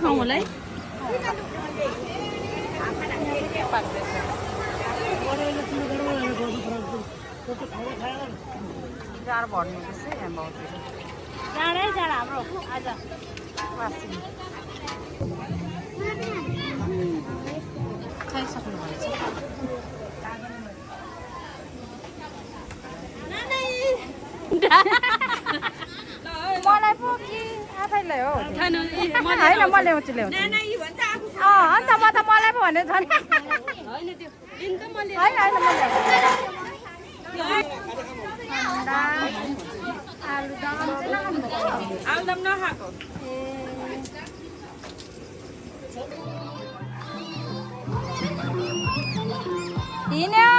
खाऊ मलाई चार भर्नु त्यसै यहाँ बाउतिर जाडै जाडा हाम्रो आज खाइसक्नु भएछ मलाई पो कि आफैलाई हो होइन म ल्याउँछु ल्याउँछु अन्त म त मलाई पो भने झन् होइन होइन म आलुदम नखाएको हिँड्यो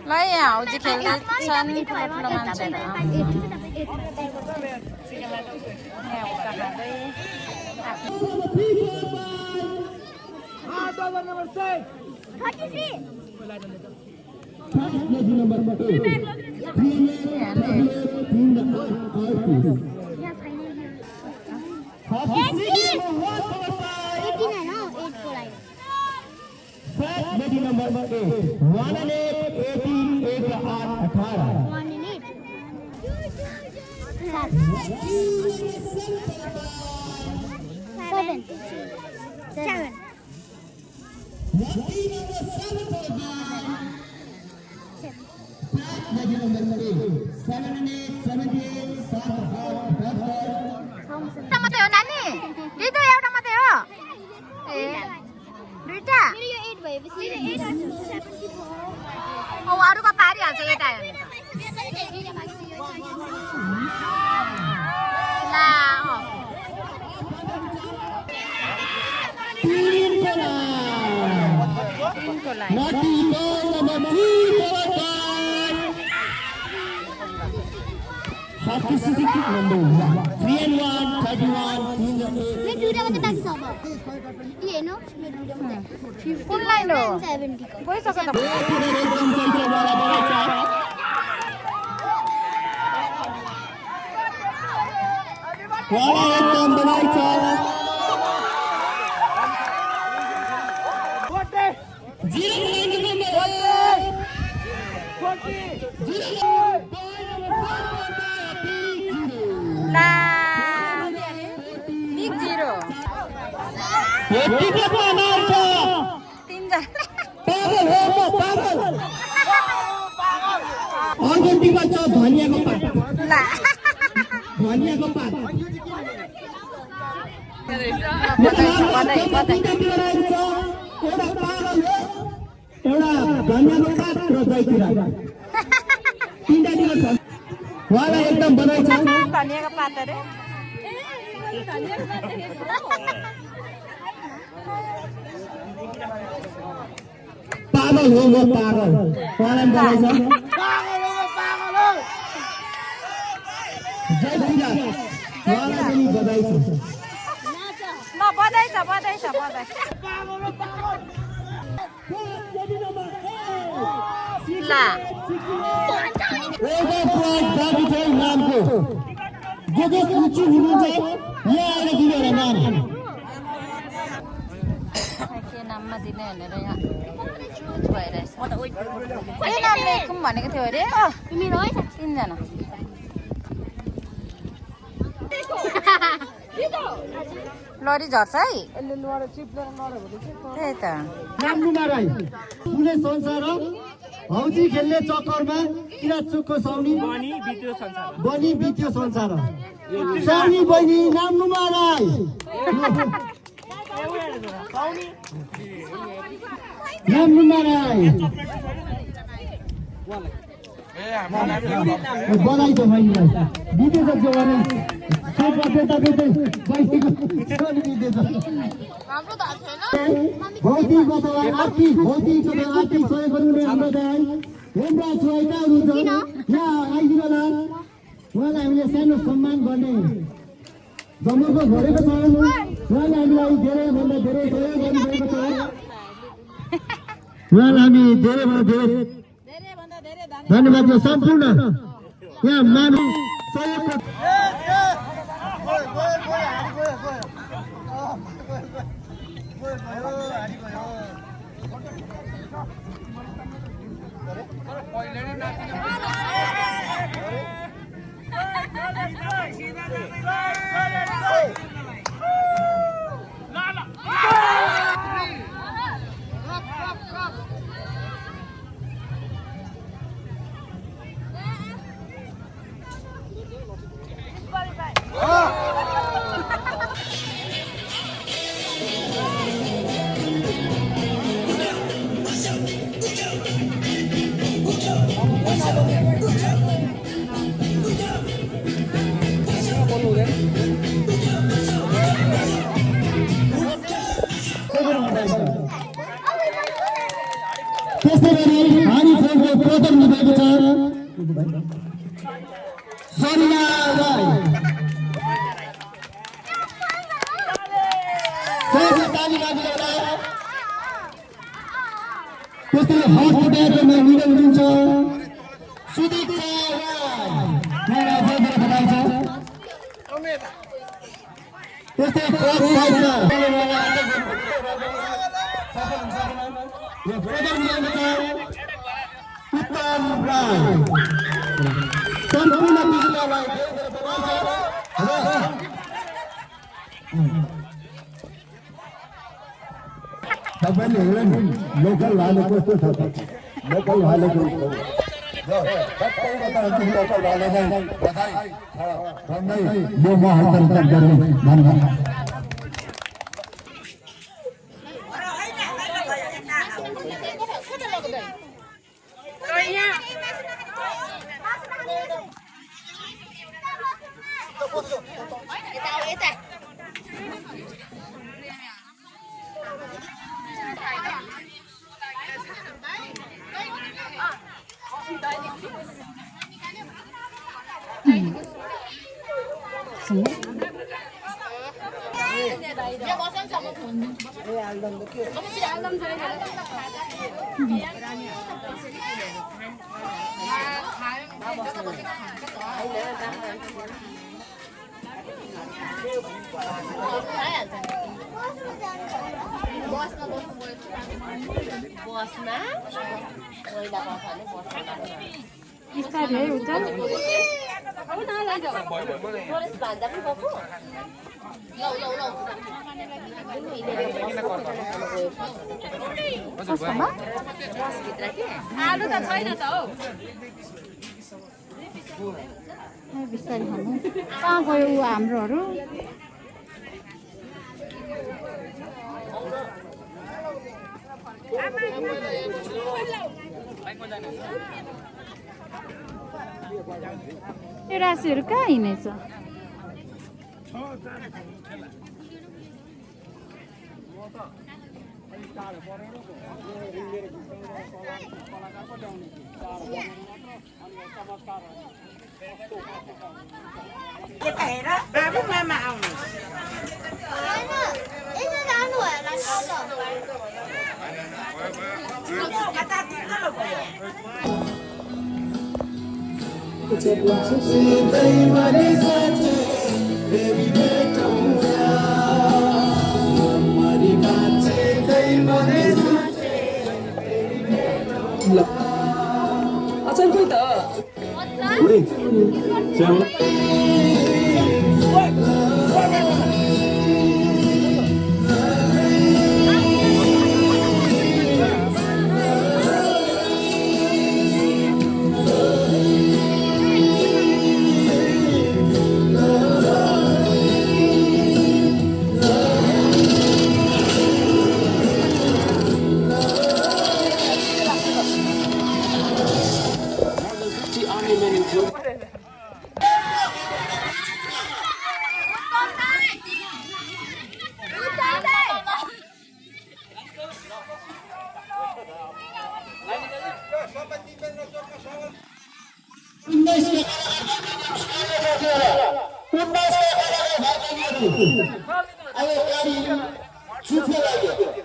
ल यहाँ हौजी खेल्दैछन् ठुलो मान्छेहरू Ready number 8, 1 and 8, 18, 8 and 18. 1 and 8. 7. 7. Ready number 8, 7 and 8, 78, 7. एउटा मात्रै हो नानी लिदो एउटा मात्रै हो ए दुईटा मेरो यो 8 भएपछि मेरो 8 74 औ अरुको पारिहाल्छ एटा हेर्नु ला तीनको लागि Hockey City number 1, 3 and 1, 31, 3 and 8. मेरो दुईटा मात्रै बाँकी छ अब यो हेर्नु मेरो दुईटा मात्रै कुन लाइन हो 70 को गइसक्यो त वाला एकदम बनाइ छ ला बिग जिरो तीनजना अर्को टिकट छ धनियाको पात ला धनियाको पात बधाई एउटा पागल हो एउटा धनियाको पात र दहीतिर तीनटा टिकट छ उहाँलाई एकदम बधाई छ धनियाको पात अरे पागल हो म पागल उहाँलाई बधाई छ जय श्रीराम उहाँलाई पनि बधाई छ ल बधाई छ बधाई ला नामको जो उच्च हुनुहुन्छ यहाँ आएर दिनु नाम के नाममा दिने भनेर यहाँ भइरहेछ के नाम लेखौँ भनेको थियो अरे तीनजना लरी झर्छ है त्यही त नामनुमा राई पुणे संसार हौजी खेल्ने चक्करमा किराँतचुकको साउनी बनी बित्यो संसार साउनी बहिनी नामनुमा राई नामनुमा राई बधाई छ बहिनीलाई बितेछ जोगाने भौतिक अथवा आर्थिक सहयोग गर्नुहुने हाम्रो दाइ हेमराज छोइता हुनुहुन्छ यहाँ आइदिनु होला उहाँलाई हामीले सानो सम्मान गर्ने जम्मूको घरेको छ उहाँले हामीलाई धेरैभन्दा धेरै सहयोग गर्नुभएको छ उहाँलाई हामी धेरैभन्दा धेरै धन्यवाद छ सम्पूर्ण यहाँ मानव सहयोगको त्यस्तै गरी हारी फोनको प्रथम निभाएको छ सरिना राई त्यस्तै हट फुटाएको लिडर हुनुहुन्छ सुदीक्षा राई बधाई छ त्यस्तै उत्तम राई सम्पूर्ण पिछलालाई तपाईँले हेर्नु नि लोकल भाले कस्तो छ लोकल भालेको लोकल भालेलाई बधाई भन्दै यो म हस्तान्तरण गर्ने भन्दा बसमा बस्नु बिस्तारै है उज्जवल कस्तोमा आलु त छैन त हौ बिस्तारै खानु कहाँ गयो ऊ हाम्रोहरू यो राशिहरू कहाँ हिँडेछ यसो जानु होला अचल कोही त अब गाडी सुत्न लाग्यो